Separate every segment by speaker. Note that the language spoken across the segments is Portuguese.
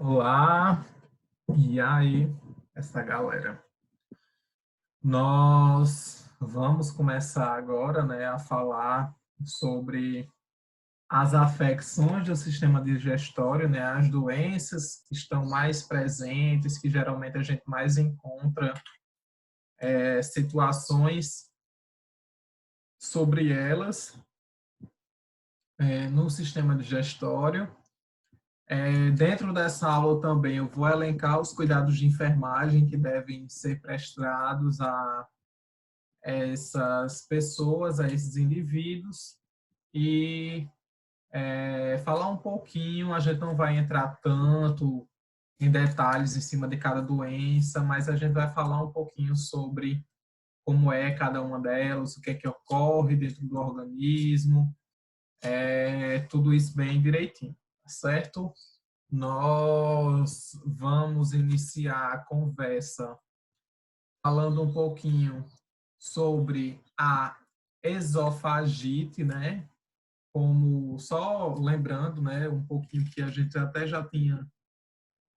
Speaker 1: Olá, e aí, essa galera? Nós vamos começar agora, né, a falar sobre as afecções do sistema digestório, né, as doenças que estão mais presentes, que geralmente a gente mais encontra situações sobre elas no sistema digestório. Dentro dessa aula também eu vou elencar os cuidados de enfermagem que devem ser prestados a essas pessoas, a esses indivíduos e falar um pouquinho, a gente não vai entrar tanto em detalhes em cima de cada doença, mas a gente vai falar um pouquinho sobre como é cada uma delas, o que é que ocorre dentro do organismo, tudo isso bem direitinho, tá certo? Nós vamos iniciar a conversa falando um pouquinho sobre a esofagite, né? Como só lembrando, né, um pouquinho que a gente até já tinha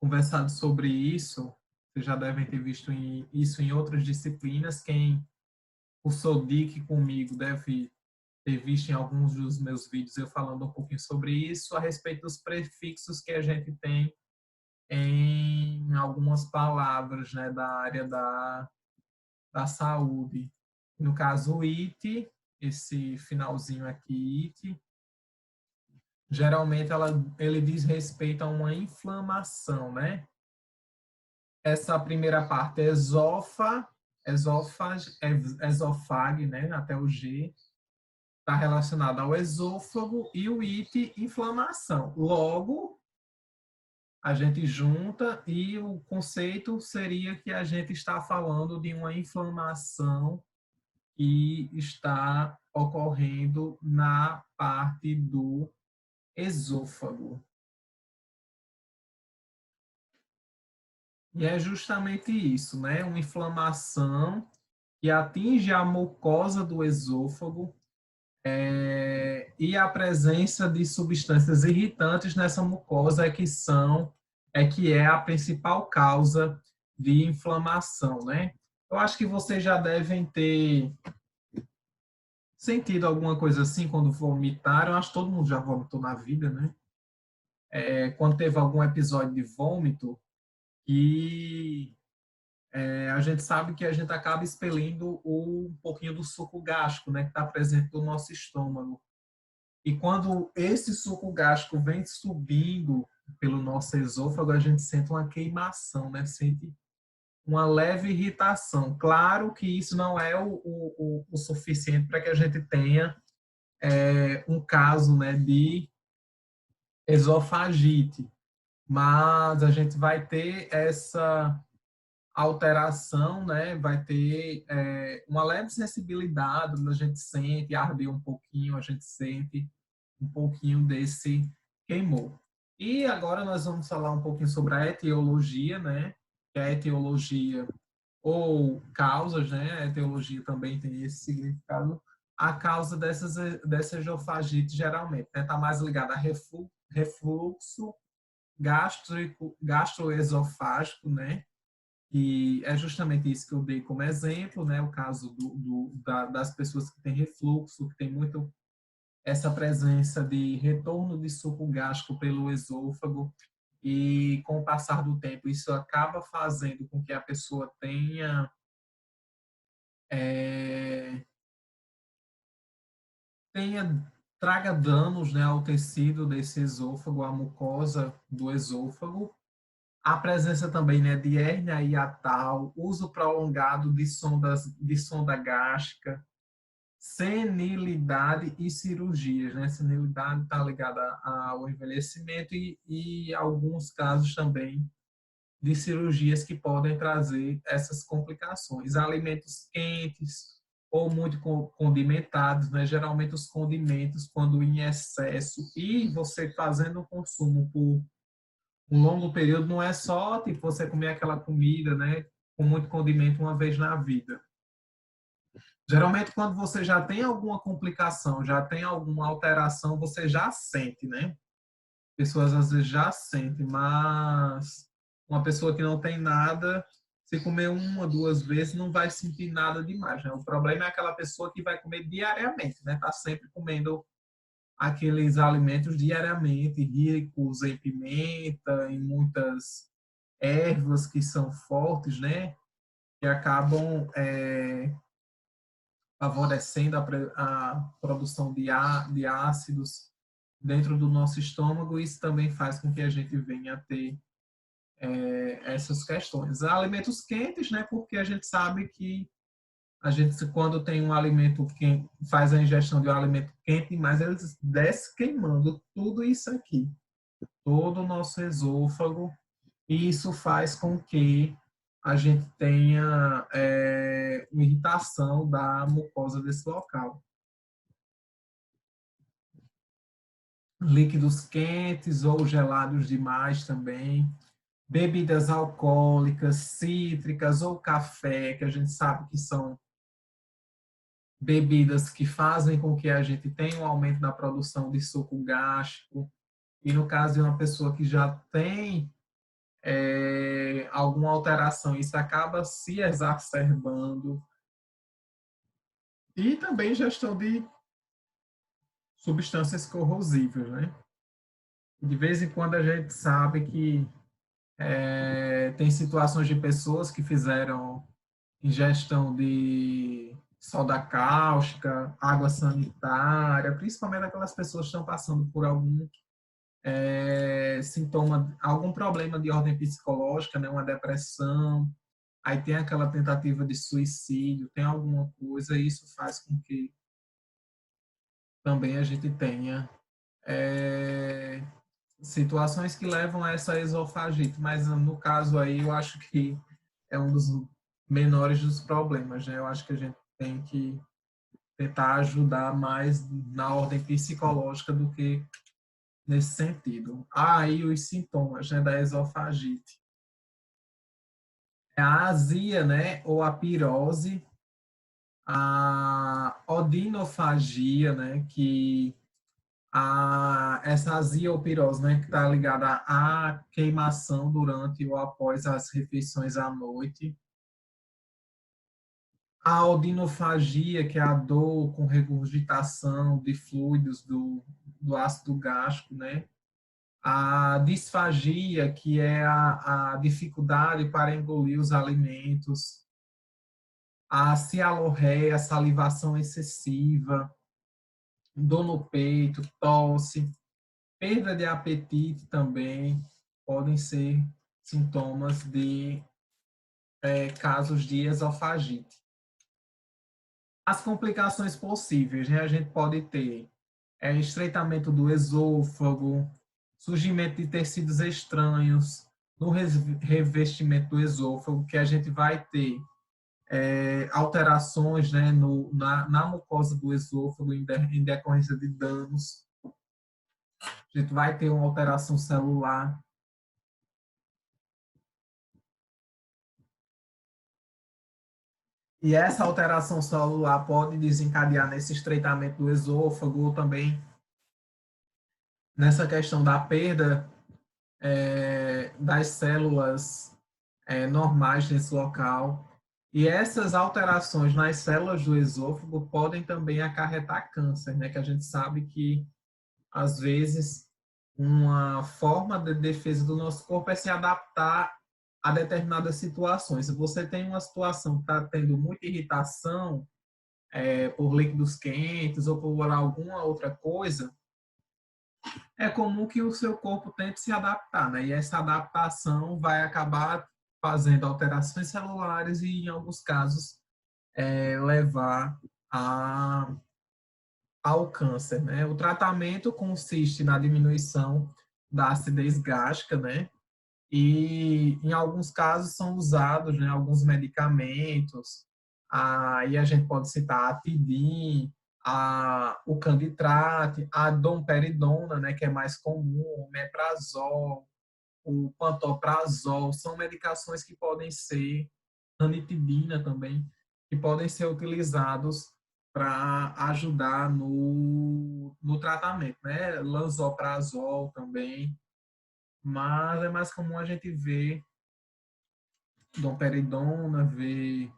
Speaker 1: conversado sobre isso, vocês já devem ter visto isso em outras disciplinas. Quem cursou DIC comigo deve ter visto em alguns dos meus vídeos eu falando um pouquinho sobre isso, a respeito dos prefixos que a gente tem em algumas palavras, né, da área da saúde. No caso, o IT, esse finalzinho aqui, IT, geralmente ele diz respeito a uma inflamação, né? Essa primeira parte é esofag, né? Até o G, está relacionado ao esôfago e o IT, inflamação. Logo, a gente junta e o conceito seria que a gente está falando de uma inflamação que está ocorrendo na parte do esôfago. E é justamente isso, né? Uma inflamação que atinge a mucosa do esôfago e a presença de substâncias irritantes nessa mucosa que é a principal causa de inflamação, né? Eu acho que vocês já devem ter sentido alguma coisa assim quando vomitaram. Eu acho que todo mundo já vomitou na vida, né? Quando teve algum episódio de vômito, e a gente sabe que a gente acaba expelindo um pouquinho do suco gástrico, né, que está presente no nosso estômago. E quando esse suco gástrico vem subindo pelo nosso esôfago, a gente sente uma queimação, né, sente uma leve irritação. Claro que isso não é o suficiente para que a gente tenha um caso, né, de esofagite, mas a gente vai ter essa alteração, né, vai ter uma leve sensibilidade, a gente sente arder um pouquinho, a gente sente um pouquinho desse queimor. E agora nós vamos falar um pouquinho sobre a etiologia, né, que é a etiologia ou causas, né, a etiologia também tem esse significado, a causa dessa esofagite geralmente, né, está mais ligada a refluxo gástrico, gastroesofágico, né, e é justamente isso que eu dei como exemplo, né? O caso das pessoas que têm refluxo, que tem muito essa presença de retorno de suco gástrico pelo esôfago, e com o passar do tempo isso acaba fazendo com que a pessoa é, tenha traga danos, né, ao tecido desse esôfago, à mucosa do esôfago. A presença também, né, de hérnia hiatal, uso prolongado de sonda gástrica, senilidade e cirurgias, né? Senilidade está ligada ao envelhecimento e alguns casos também de cirurgias que podem trazer essas complicações. Alimentos quentes ou muito condimentados, né? Geralmente os condimentos, quando em excesso e você fazendo o consumo por um longo período, não é só tipo você comer aquela comida, né, com muito condimento uma vez na vida. Geralmente quando você já tem alguma complicação, já tem alguma alteração, você já sente, né? pessoas às vezes já sentem, mas uma pessoa que não tem nada, se comer uma, duas vezes, não vai sentir nada demais, né? O problema é aquela pessoa que vai comer diariamente, né? Tá sempre comendo aqueles alimentos diariamente, ricos em pimenta, em muitas ervas que são fortes, né? Que acabam favorecendo a produção de ácidos dentro do nosso estômago. Isso também faz com que a gente venha a ter essas questões. Alimentos quentes, né? Porque a gente sabe que a gente, quando tem um alimento quente, faz a ingestão de um alimento quente, mas ele desce queimando tudo isso aqui, todo o nosso esôfago, e isso faz com que a gente tenha uma irritação da mucosa desse local. Líquidos quentes ou gelados demais também. Bebidas alcoólicas, cítricas ou café, que a gente sabe que são bebidas que fazem com que a gente tenha um aumento na produção de suco gástrico. E no caso de uma pessoa que já tem alguma alteração, isso acaba se exacerbando. E também gestão de substâncias corrosivas, né? De vez em quando a gente sabe que tem situações de pessoas que fizeram ingestão de soda cáustica, água sanitária, principalmente aquelas pessoas que estão passando por algum sintoma, algum problema de ordem psicológica, né, uma depressão, aí tem aquela tentativa de suicídio, tem alguma coisa, e isso faz com que também a gente tenha situações que levam a essa esofagite, mas no caso aí eu acho que é um dos menores dos problemas, né? Eu acho que a gente tem que tentar ajudar mais na ordem psicológica do que nesse sentido. Aí os sintomas, né, da esofagite. É a azia, né, ou a pirose, a odinofagia, né, que essa azia ou pirose, né, que está ligada à queimação durante ou após as refeições à noite. A odinofagia, que é a dor com regurgitação de fluidos do ácido gástrico, né? A disfagia, que é a dificuldade para engolir os alimentos. A cialorreia, salivação excessiva, dor no peito, tosse, perda de apetite também podem ser sintomas de casos de esofagite. As complicações possíveis, né? A gente pode ter estreitamento do esôfago, surgimento de tecidos estranhos no revestimento do esôfago, que a gente vai ter alterações, né, na mucosa do esôfago em decorrência de danos. A gente vai ter uma alteração celular. E essa alteração celular pode desencadear nesse estreitamento do esôfago ou também nessa questão da perda das células normais nesse local. E essas alterações nas células do esôfago podem também acarretar câncer, né? Que a gente sabe que, às vezes, uma forma de defesa do nosso corpo é se adaptar a determinadas situações. Se você tem uma situação que está tendo muita irritação por líquidos quentes ou por alguma outra coisa, é comum que o seu corpo tente se adaptar, né? E essa adaptação vai acabar fazendo alterações celulares e, em alguns casos, levar ao câncer, né? O tratamento consiste na diminuição da acidez gástrica, né? E, em alguns casos, são usados, né, alguns medicamentos. Aí a gente pode citar a Tidin, o Canditrate, a domperidona, né, que é mais comum, o Meprazol, o Pantoprazol, são medicações que podem ser, ranitidina também, que podem ser utilizados para ajudar no tratamento, né? Lansoprazol também, mas é mais comum a gente ver domperidona, ver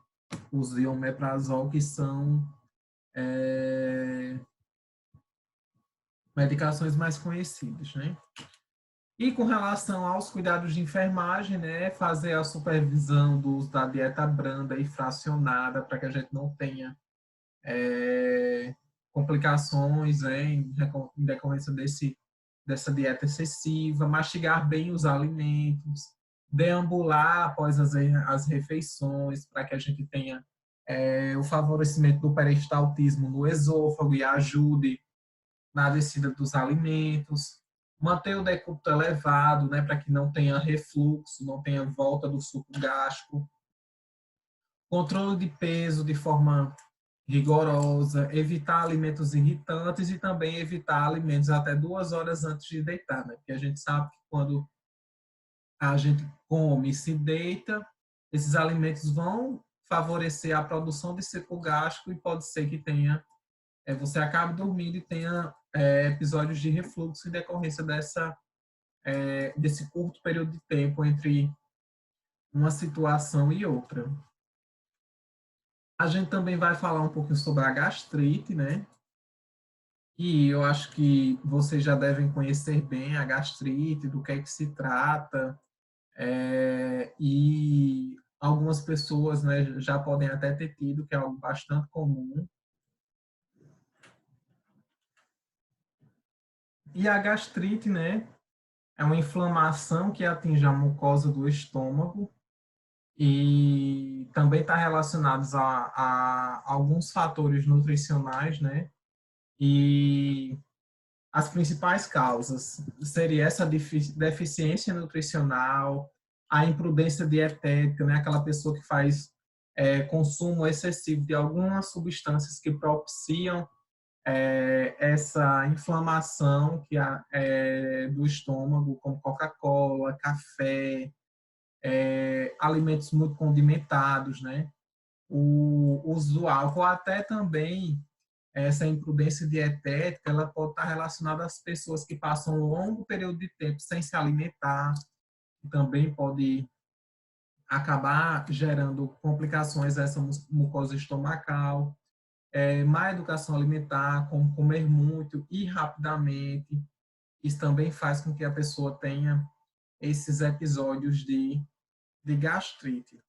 Speaker 1: os omeprazol, que são medicações mais conhecidas, né? E com relação aos cuidados de enfermagem, né, fazer a supervisão do uso da dieta branda e fracionada para que a gente não tenha complicações, né, em decorrência dessa dieta excessiva, mastigar bem os alimentos, deambular após as refeições para que a gente tenha o favorecimento do peristaltismo no esôfago e ajude na descida dos alimentos, manter o decúbito elevado, né, para que não tenha refluxo, não tenha volta do suco gástrico, controle de peso de forma rigorosa, evitar alimentos irritantes e também evitar alimentos até 2 horas antes de deitar, né? Porque a gente sabe que quando a gente come e se deita, esses alimentos vão favorecer a produção de suco gástrico e pode ser que tenha você acabe dormindo e tenha episódios de refluxo em decorrência desse curto período de tempo entre uma situação e outra. A gente também vai falar um pouquinho sobre a gastrite, né? E eu acho que vocês já devem conhecer bem a gastrite, do que é que se trata, e algumas pessoas, né, já podem até ter tido, que é algo bastante comum. E a gastrite, né, é uma inflamação que atinge a mucosa do estômago e também está relacionado a alguns fatores nutricionais, né? E as principais causas seria essa deficiência nutricional, a imprudência dietética, né? Aquela pessoa que faz consumo excessivo de algumas substâncias que propiciam essa inflamação do estômago, como Coca-Cola, café, alimentos muito condimentados, né? O uso do álcool, até também essa imprudência dietética, ela pode estar relacionada às pessoas que passam um longo período de tempo sem se alimentar, que também pode acabar gerando complicações dessa mucosa estomacal, má educação alimentar, como comer muito e rapidamente. Isso também faz com que a pessoa tenha esses episódios de gastrite.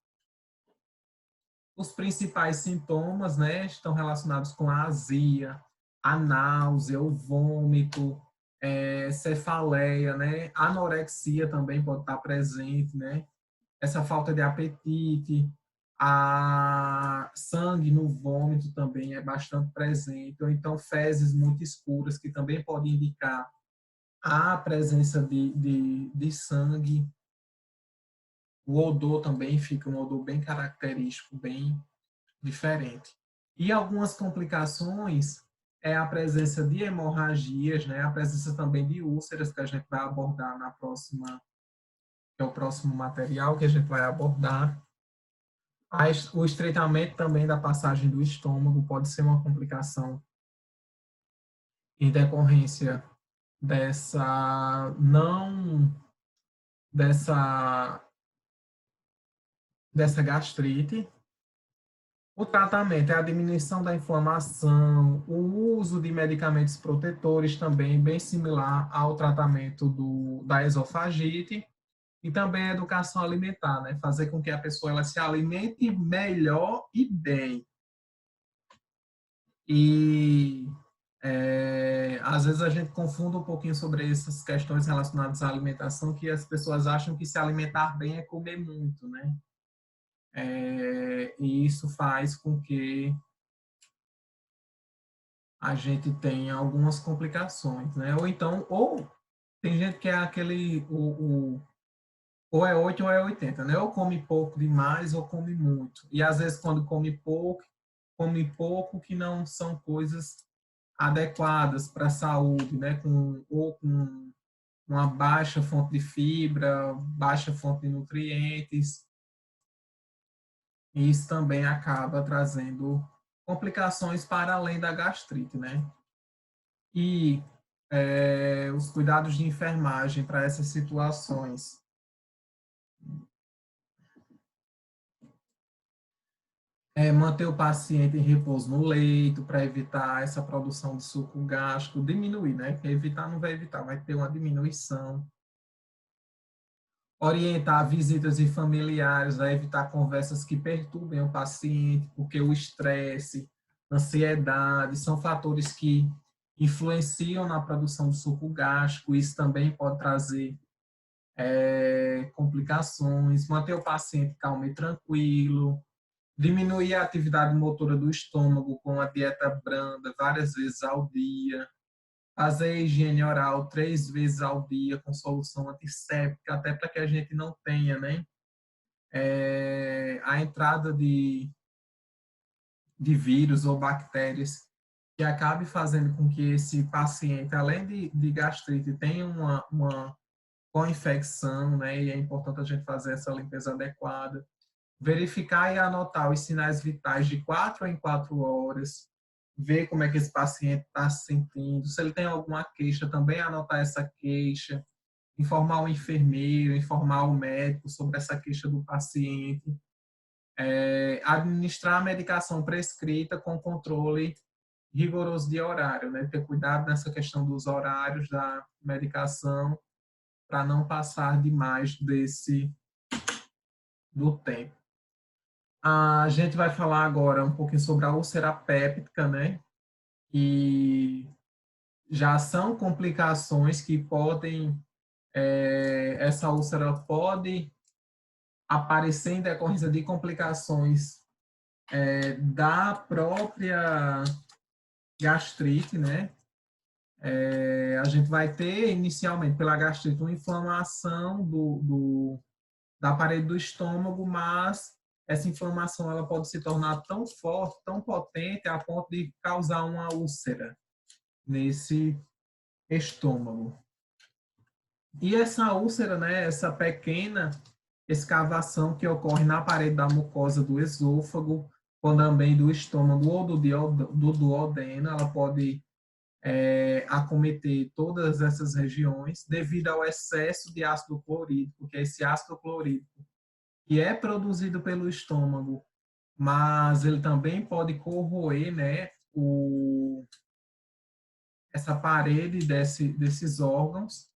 Speaker 1: Os principais sintomas, né, estão relacionados com a azia, a náusea, o vômito, cefaleia, né, anorexia também pode estar presente, né, essa falta de apetite, a sangue no vômito também é bastante presente, ou então fezes muito escuras, que também pode indicar a presença de sangue. O odor também fica um odor bem característico, bem diferente. E algumas complicações é a presença de hemorragias, né? A presença também de úlceras, que a gente vai abordar na próxima, que é o próximo material que a gente vai abordar. O estreitamento também da passagem do estômago pode ser uma complicação em decorrência dessa não dessa dessa gastrite. O tratamento é a diminuição da inflamação, o uso de medicamentos protetores também bem similar ao tratamento da esofagite, e também a educação alimentar, né? Fazer com que a pessoa ela se alimente melhor e bem. E às vezes a gente confunde um pouquinho sobre essas questões relacionadas à alimentação, que as pessoas acham que se alimentar bem é comer muito, né? E isso faz com que a gente tenha algumas complicações, né? Ou então, ou tem gente que é aquele, ou é 8 ou é 80, né? Ou come pouco demais ou come muito. E às vezes quando come pouco que não são coisas adequadas para a saúde, né? Ou com uma baixa fonte de fibra, baixa fonte de nutrientes. E isso também acaba trazendo complicações para além da gastrite, né? E os cuidados de enfermagem para essas situações. Manter o paciente em repouso no leito para evitar essa produção de suco gástrico, diminuir, né? Porque evitar não vai evitar, vai ter uma diminuição. Orientar visitas de familiares a evitar conversas que perturbem o paciente, porque o estresse, ansiedade são fatores que influenciam na produção do suco gástrico. Isso também pode trazer complicações. Manter o paciente calmo e tranquilo. Diminuir a atividade motora do estômago com a dieta branda várias vezes ao dia. Fazer higiene oral 3 vezes ao dia com solução antisséptica, até para que a gente não tenha, né, a entrada de vírus ou bactérias que acabe fazendo com que esse paciente, além de gastrite, tenha uma co-infecção, né, e é importante a gente fazer essa limpeza adequada. Verificar e anotar os sinais vitais de 4 em 4 horas, ver como é que esse paciente está se sentindo, se ele tem alguma queixa, também anotar essa queixa, informar o enfermeiro, informar o médico sobre essa queixa do paciente, administrar a medicação prescrita com controle rigoroso de horário, né? Ter cuidado nessa questão dos horários da medicação para não passar demais do tempo. A gente vai falar agora um pouquinho sobre a úlcera péptica, né? E já são complicações que podem, essa úlcera pode aparecer em decorrência de complicações da própria gastrite, né? A gente vai ter inicialmente pela gastrite uma inflamação da parede do estômago, mas essa inflamação ela pode se tornar tão forte, tão potente, a ponto de causar uma úlcera nesse estômago. E essa úlcera, né, essa pequena escavação que ocorre na parede da mucosa do esôfago, ou também do estômago ou do duodeno, ela pode acometer todas essas regiões devido ao excesso de ácido clorídrico, que é esse ácido clorídrico que é produzido pelo estômago, mas ele também pode corroer, né, essa parede desses órgãos.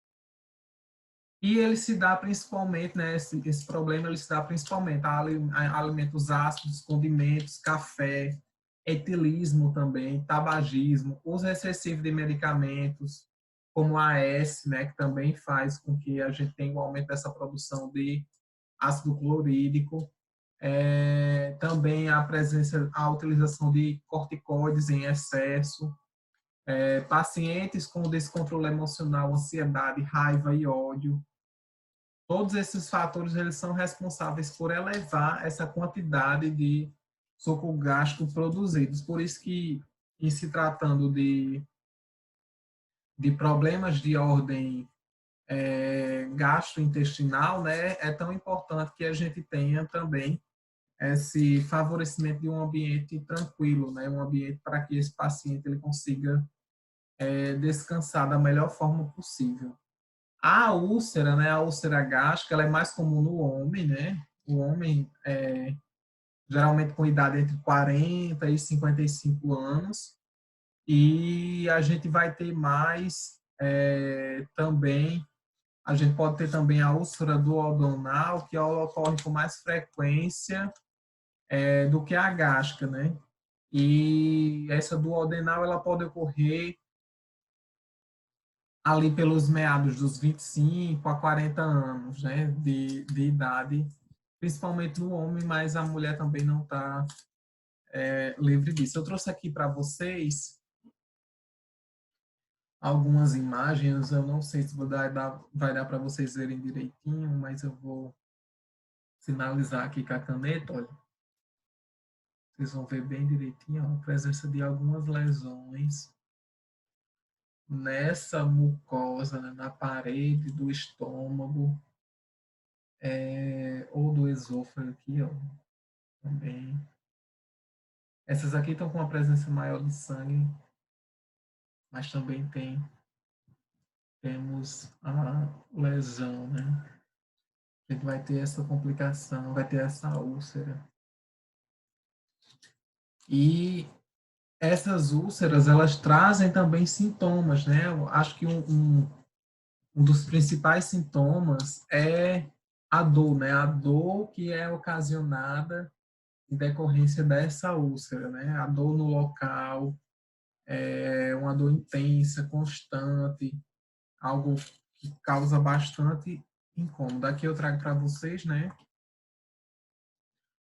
Speaker 1: E ele se dá principalmente, né, esse problema ele se dá principalmente a alimentos ácidos, condimentos, café, etilismo também, tabagismo, uso excessivo de medicamentos, como a AS, né, que também faz com que a gente tenha um aumento dessa produção de ácido clorídrico. Também a utilização de corticoides em excesso, pacientes com descontrole emocional, ansiedade, raiva e ódio. Todos esses fatores eles são responsáveis por elevar essa quantidade de suco gástrico produzidos. Por isso que, em se tratando de problemas de ordem gastrointestinal, né, é tão importante que a gente tenha também esse favorecimento de um ambiente tranquilo, né, um ambiente para que esse paciente ele consiga descansar da melhor forma possível. A úlcera, né, a úlcera gástrica, ela é mais comum no homem, né? O homem, geralmente com idade entre 40 e 55 anos. E a gente vai ter mais também, a gente pode ter também a úlcera duodenal, que ocorre com mais frequência do que a gástrica, né? E essa duodenal, ela pode ocorrer ali pelos meados dos 25 a 40 anos, né, de idade, principalmente no homem, mas a mulher também não está livre disso. Eu trouxe aqui para vocês algumas imagens, eu não sei se vai dar para vocês verem direitinho, mas eu vou sinalizar aqui com a caneta, olha. Vocês vão ver bem direitinho ó, a presença de algumas lesões nessa mucosa, né, na parede do estômago, ou do esôfago aqui, ó, também. Essas aqui estão com uma presença maior de sangue, mas também temos a lesão, né? A gente vai ter essa complicação, vai ter essa úlcera. E essas úlceras, elas trazem também sintomas, né? Eu acho que um dos principais sintomas é a dor, né? A dor que é ocasionada em decorrência dessa úlcera, né? A dor no local, é uma dor intensa, constante, algo que causa bastante incômodo. Aqui eu trago para vocês, né?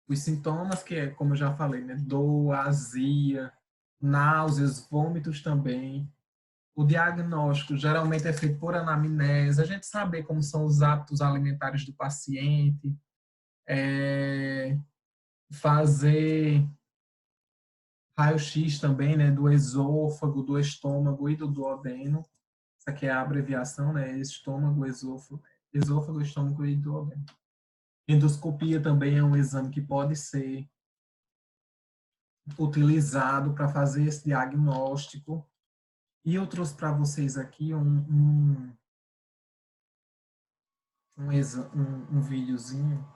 Speaker 1: Os sintomas que é, como eu já falei, né? Dor, azia, náuseas, vômitos também. O diagnóstico geralmente é feito por anamnese, a gente saber como são os hábitos alimentares do paciente, fazer raio-x também, né, do esôfago, do estômago e do duodeno. Isso aqui é a abreviação, né, estômago, esôfago, estômago e duodeno. Endoscopia também é um exame que pode ser utilizado para fazer esse diagnóstico. E eu trouxe para vocês aqui um videozinho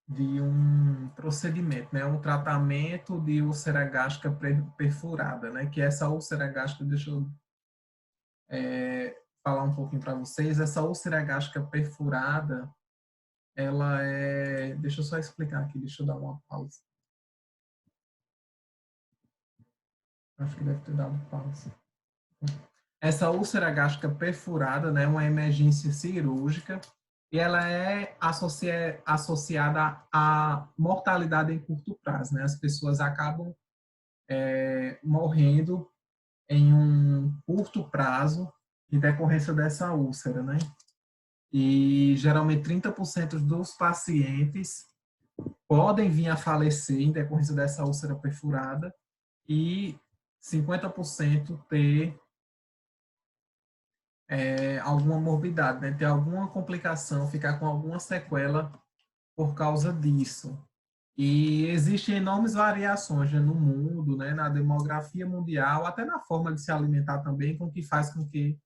Speaker 1: de um procedimento, né, um tratamento de úlcera gástrica perfurada, né, que essa úlcera gástrica, deixa eu falar um pouquinho para vocês, essa úlcera gástrica perfurada, ela é, deixa eu só explicar aqui, deixa eu dar uma pausa. Acho que deve ter dado pausa. Essa úlcera gástrica perfurada, né, é uma emergência cirúrgica e ela é associada à mortalidade em curto prazo, né? As pessoas acabam morrendo em um curto prazo em decorrência dessa úlcera, né? E geralmente 30% dos pacientes podem vir a falecer em decorrência dessa úlcera perfurada e 50% ter alguma morbidade, né? Ter alguma complicação, ficar com alguma sequela por causa disso. E existem enormes variações, né, no mundo, né, na demografia mundial, até na forma de se alimentar também, com que faz com que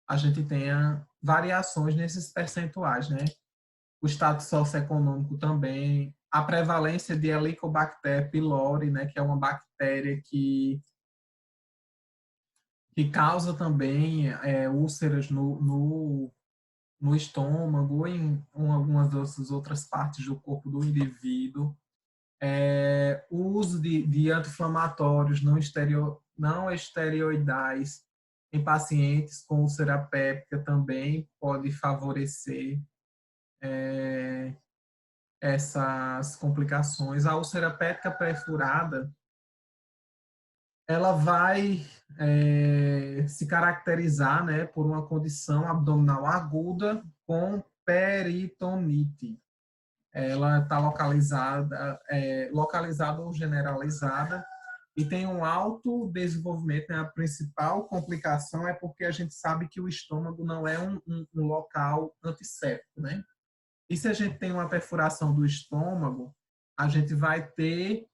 Speaker 1: a gente tenha variações nesses percentuais, né? O status socioeconômico também, a prevalência de Helicobacter pylori, né, que é uma bactéria que causa também úlceras no estômago ou em algumas dessas outras partes do corpo do indivíduo. O uso de anti-inflamatórios não esteroidais em pacientes com úlcera péptica também pode favorecer essas complicações. A úlcera péptica perfurada, ela vai se caracterizar, né, por uma condição abdominal aguda com peritonite. Ela está localizada ou generalizada e tem um alto desenvolvimento, né? A principal complicação é porque a gente sabe que o estômago não é um local antisséptico, né? E se a gente tem uma perfuração do estômago, a gente vai ter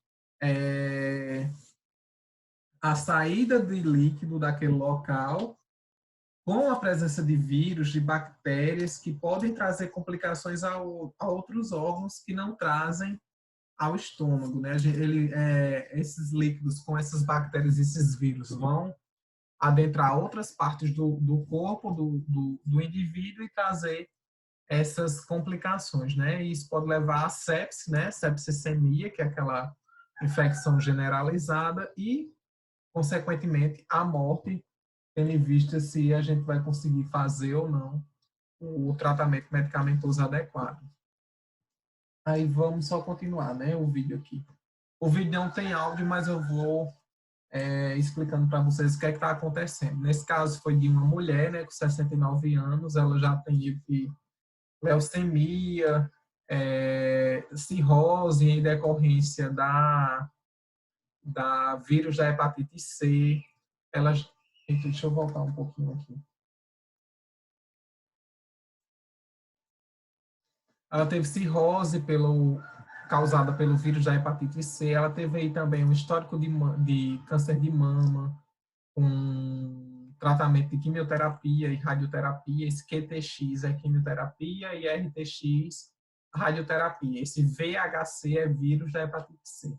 Speaker 1: a saída de líquido daquele local com a presença de vírus, de bactérias que podem trazer complicações a outros órgãos que não trazem ao estômago, né? Esses líquidos com essas bactérias, esses vírus vão adentrar outras partes do corpo do indivíduo e trazer essas complicações, né? E isso pode levar a sepse, né? Septicemia, que é aquela infecção generalizada e, consequentemente, a morte, tendo em vista se a gente vai conseguir fazer ou não o tratamento medicamentoso adequado. Aí vamos só continuar, né? O vídeo aqui. O vídeo não tem áudio, mas eu vou explicando para vocês o que é que está acontecendo. Nesse caso foi de uma mulher, né, com 69 anos, ela já teve leucemia, cirrose em decorrência da vírus da hepatite C. Ela, deixa eu voltar um pouquinho aqui. Ela teve cirrose pelo causada pelo vírus da hepatite C. Ela teve aí também um histórico de câncer de mama, com tratamento de quimioterapia e radioterapia. Esse QTX é quimioterapia e RTX radioterapia. Esse VHC é vírus da hepatite C.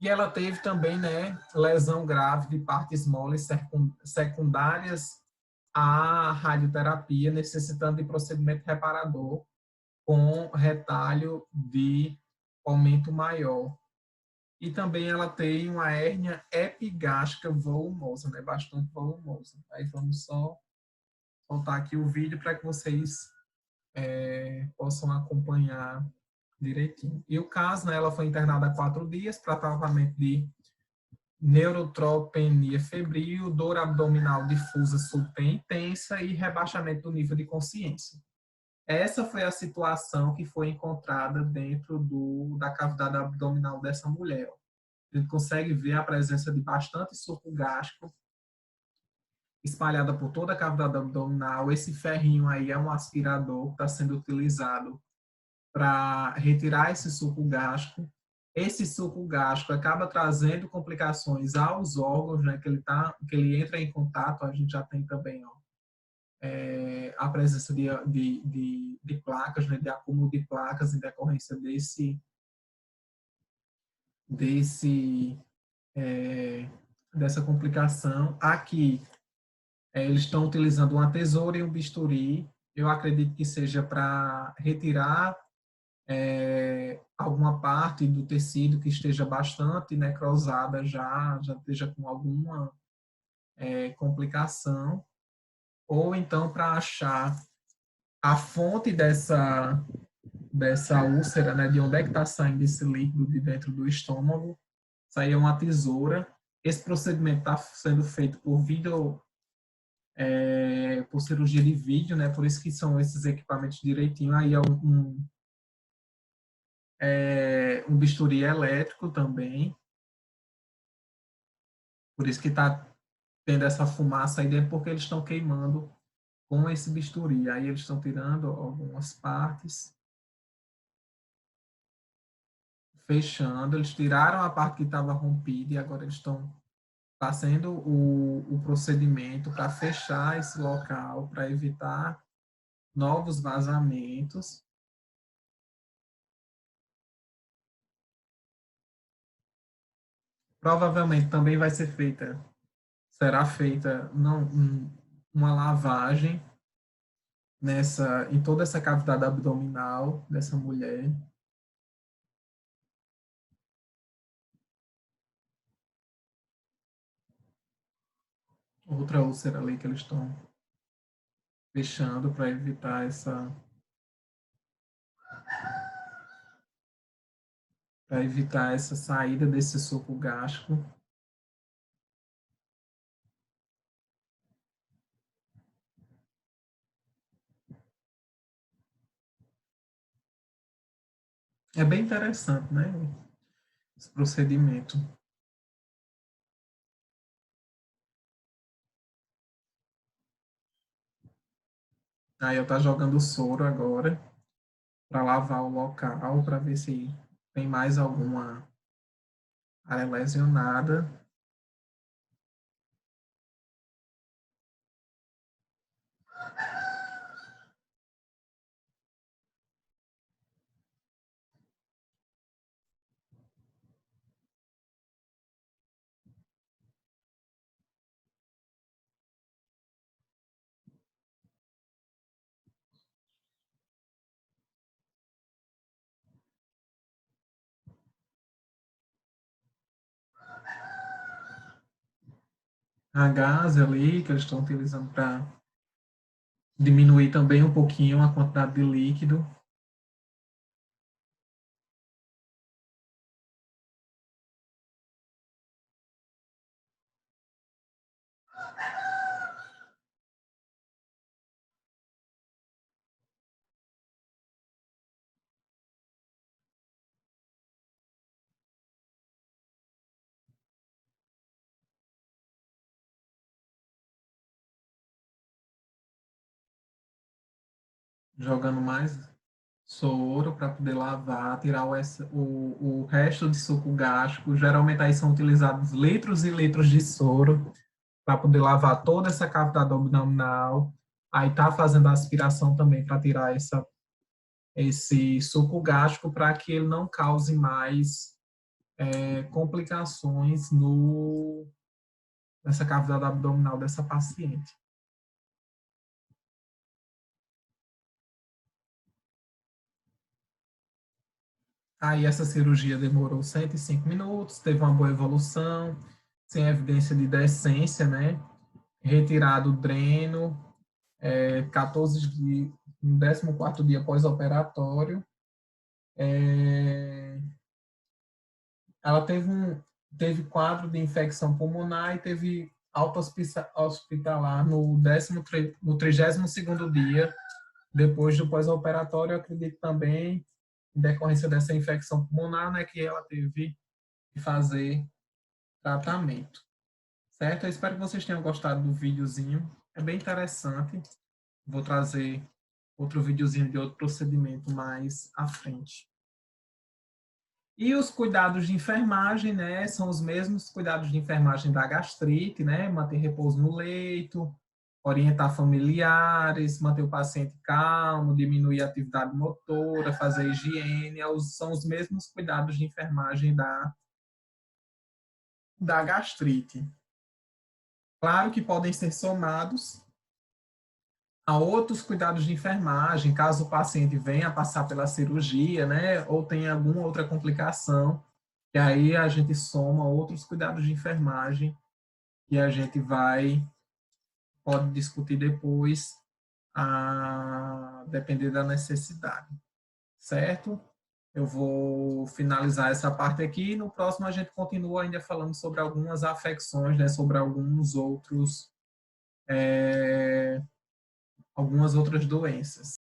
Speaker 1: E ela teve também, né, lesão grave de partes moles secundárias à radioterapia, necessitando de procedimento reparador com retalho de aumento maior. E também ela tem uma hérnia epigástrica volumosa, né, bastante volumosa. Aí vamos só soltar aqui o vídeo para que vocês possam acompanhar direitinho. E o caso, né, ela foi internada há 4 dias para tratamento de neurotropenia febril, dor abdominal difusa súbita e intensa e rebaixamento do nível de consciência. Essa foi a situação que foi encontrada dentro da cavidade abdominal dessa mulher. A gente consegue ver a presença de bastante suco gástrico espalhada por toda a cavidade abdominal. Esse ferrinho aí é um aspirador que está sendo utilizado para retirar esse suco gástrico. Esse suco gástrico acaba trazendo complicações aos órgãos, né, que ele entra em contato. A gente já tem também a presença de placas, né, de acúmulo de placas em decorrência desse dessa complicação. Aqui, eles estão utilizando uma tesoura e um bisturi. Eu acredito que seja para retirar alguma parte do tecido que esteja bastante necrosada já esteja com alguma complicação, ou então para achar a fonte dessa úlcera, né, de onde é que está saindo esse líquido de dentro do estômago. Isso aí é uma tesoura. Esse procedimento está sendo feito por vídeo, por cirurgia de vídeo, né, por isso que são esses equipamentos direitinho. Aí é um bisturi elétrico também, por isso que está tendo essa fumaça aí dentro, porque eles estão queimando com esse bisturi. Aí eles estão tirando algumas partes, fechando. Eles tiraram a parte que estava rompida e agora eles estão fazendo o procedimento para fechar esse local, para evitar novos vazamentos. Provavelmente também vai ser feita, será feita não, uma lavagem em toda essa cavidade abdominal dessa mulher. Outra úlcera ali que eles estão fechando para evitar essa saída desse suco gástrico. É bem interessante, né? Esse procedimento. Aí eu tá jogando soro agora para lavar o local, para ver se tem mais alguma área lesionada. A gás ali, que eles estão utilizando para diminuir também um pouquinho a quantidade de líquido. Jogando mais. soro para poder lavar, tirar o resto de suco gástrico. Geralmente aí são utilizados litros e litros de soro para poder lavar toda essa cavidade abdominal. Aí tá fazendo a aspiração também para tirar esse suco gástrico para que ele não cause mais complicações nessa cavidade abdominal dessa paciente. Aí essa cirurgia demorou 105 minutos, teve uma boa evolução, sem evidência de decência, né? Retirado o dreno, 14 dias, no 14º dia pós-operatório. Ela teve quadro de infecção pulmonar e teve alta hospitalar no 32º dia, depois do pós-operatório. Eu acredito também, em decorrência dessa infecção pulmonar, né, que ela teve que fazer tratamento. Certo? Eu espero que vocês tenham gostado do videozinho. É bem interessante. Vou trazer outro videozinho de outro procedimento mais à frente. E os cuidados de enfermagem, né, são os mesmos cuidados de enfermagem da gastrite, né, manter repouso no leito, orientar familiares, manter o paciente calmo, diminuir a atividade motora, fazer higiene, são os mesmos cuidados de enfermagem da gastrite. Claro que podem ser somados a outros cuidados de enfermagem, caso o paciente venha passar pela cirurgia, né, ou tenha alguma outra complicação, e aí a gente soma outros cuidados de enfermagem e a gente pode discutir depois, a depender da necessidade, certo? Eu vou finalizar essa parte aqui e no próximo a gente continua ainda falando sobre algumas afecções, né, sobre alguns outros, algumas outras doenças.